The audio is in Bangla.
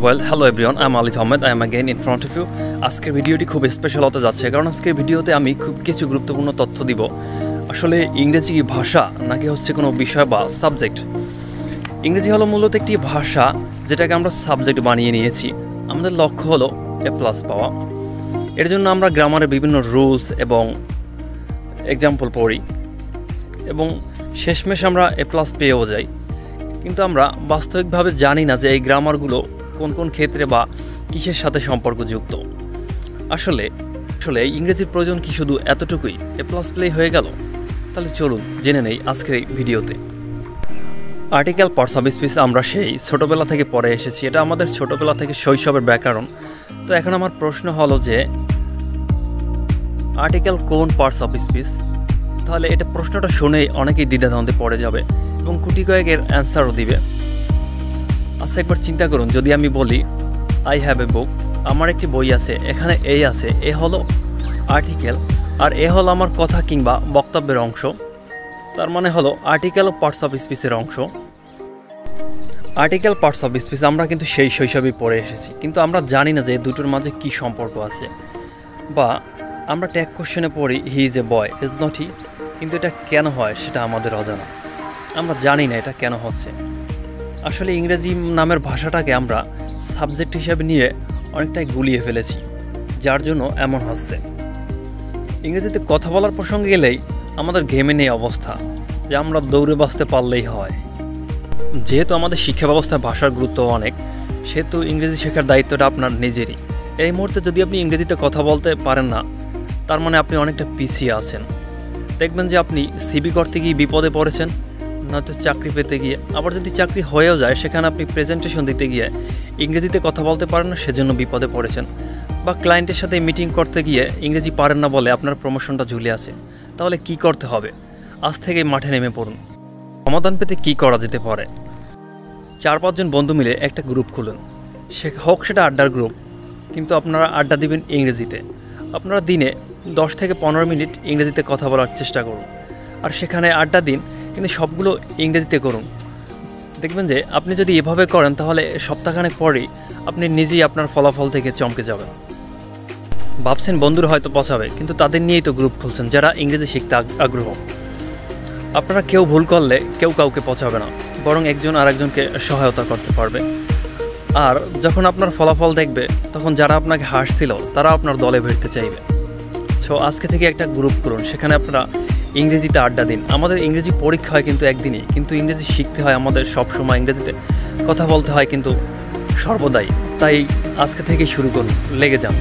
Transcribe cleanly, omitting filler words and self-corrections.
Well, hello everyone, I'm Alif Ahmed. I am again in front of you. আজকের ভিডিওটি খুব স্পেশাল হতে যাচ্ছে কারণ আজকের ভিডিওতে আমি খুব কিছু গুরুত্বপূর্ণ তথ্য দিব। আসলে ইংরেজি কি ভাষা নাকি হচ্ছে কোনো বিষয় বা সাবজেক্ট? ইংরেজি হলো মূলত একটি ভাষা যেটাকে আমরা সাবজেক্ট বানিয়ে নিয়েছি। আমাদের লক্ষ্য হলো A+ পাওয়া। এর জন্য আমরা গ্রামারের বিভিন্ন রুলস এবং এক্সাম্পল পড়ি এবং শেষমেশ আমরা A+ পেয়েও যাই। কিন্তু আমরা বাস্তবিকভাবে জানি না যে এই গ্রামারগুলো কোন কোন ক্ষেত্রে বা কিসের সাথে সম্পর্কযুক্ত। আসলে ইংরেজির প্রয়োজন কি শুধু এতটুকুই, A+ প্লে হয়ে গেল? তাহলে চলুন জেনে নেই আজকের এই ভিডিওতে। আর্টিকেল পার্টস অফ স্পিচ আমরা সেই ছোটোবেলা থেকে পড়ে এসেছি, এটা আমাদের ছোটোবেলা থেকে শৈশবের ব্যাকরণ। তো এখন আমার প্রশ্ন হলো যে আর্টিকেল কোন পার্টস অফ স্পিচ? তাহলে এটা প্রশ্নটা শুনেই অনেকেই দ্বিধাদ্বন্দ্বে পড়ে যাবে এবং কুটি কয়েকের অ্যান্সারও দিবে। আচ্ছা, একবার চিন্তা করুন, যদি আমি বলি আই হ্যাভ এ বুক, আমার একটি বই আছে, এখানে এই আছে, এ হলো আর্টিকেল আর এ হলো আমার কথা কিংবা বক্তব্যের অংশ। তার মানে হলো আর্টিকেল ও পার্টস অফ স্পিচের অংশ। আর্টিকেল পার্টস অফ স্পিচ আমরা কিন্তু সেই শৈশবেই পড়ে এসেছি, কিন্তু আমরা জানি না যে দুটোর মাঝে কী সম্পর্ক আছে। বা আমরা ট্যাগ কোশ্চেনে পড়ি he is a boy, is not he, কিন্তু এটা কেন হয় সেটা আমাদের অজানা, আমরা জানি না এটা কেন হচ্ছে। আসলে ইংরেজি নামের ভাষাটাকে আমরা সাবজেক্ট হিসেবে নিয়ে অনেকটাই গুলিয়ে ফেলেছি, যার জন্য এমন হচ্ছে। ইংরেজিতে কথা বলার প্রসঙ্গে গেলেই আমাদের ঘেমে নেই অবস্থা যে আমরা দৌড়ে বাঁচতে পারলেই হয়। যেহেতু আমাদের শিক্ষা ব্যবস্থায় ভাষার গুরুত্ব অনেক, সেহেতু ইংরেজি শেখার দায়িত্বটা আপনার নিজেরই। এই মুহূর্তে যদি আপনি ইংরেজিতে কথা বলতে পারেন না, তার মানে আপনি অনেকটা পিছিয়ে আছেন। দেখবেন যে আপনি সিভি করতে গিয়ে বিপদে পড়েছেন, নয়তো চাকরি পেতে গিয়ে, আবার যদি চাকরি হয়েও যায় সেখানে আপনি প্রেজেন্টেশন দিতে গিয়ে ইংরেজিতে কথা বলতে পারেন না, সেজন্য বিপদে পড়েছেন। বা ক্লায়েন্টের সাথে মিটিং করতে গিয়ে ইংরেজি পারেন না বলে আপনার প্রমোশনটা ঝুলে আছে। তাহলে কি করতে হবে? আজ থেকেই মাঠে নেমে পড়ুন। সমাধান পেতে কি করা যেতে পারে? 4-5 জন বন্ধু মিলে একটা গ্রুপ খুলুন, হোক সেটা আড্ডার গ্রুপ, কিন্তু আপনারা আড্ডা দিবেন ইংরেজিতে। আপনারা দিনে 10 থেকে 15 মিনিট ইংরেজিতে কথা বলার চেষ্টা করুন, আর সেখানে আড্ডা দিন, কিন্তু সবগুলো ইংরেজিতে করুন। দেখবেন যে আপনি যদি এভাবে করেন তাহলে সপ্তাহখানেক পরেই আপনি নিজেই আপনার ফলাফল থেকে চমকে যাবেন। ভাবছেন বন্ধুরা হয়তো পছাবে, কিন্তু তাদের নিয়েই তো গ্রুপ খুলছেন যারা ইংরেজি শিখতে আগ্রহ। আপনারা কেউ ভুল করলে কেউ কাউকে পছাবে না, বরং একজন আরেকজনকে সহায়তা করতে পারবে। আর যখন আপনার ফলাফল দেখবে, তখন যারা আপনাকে হাসছিল তারা আপনার দলে ভিড়তে চাইবে। সো আজকে থেকে একটা গ্রুপ করুন, সেখানে আপনারা ইংরেজিতে আড্ডা দিন। আমাদের ইংরেজি পরীক্ষা হয় কিন্তু একদিনই, কিন্তু ইংরেজি শিখতে হয় আমাদের সবসময়, ইংরেজিতে কথা বলতে হয় কিন্তু সর্বদাই। তাই আজকে থেকেই শুরু করুন, লেগে যান।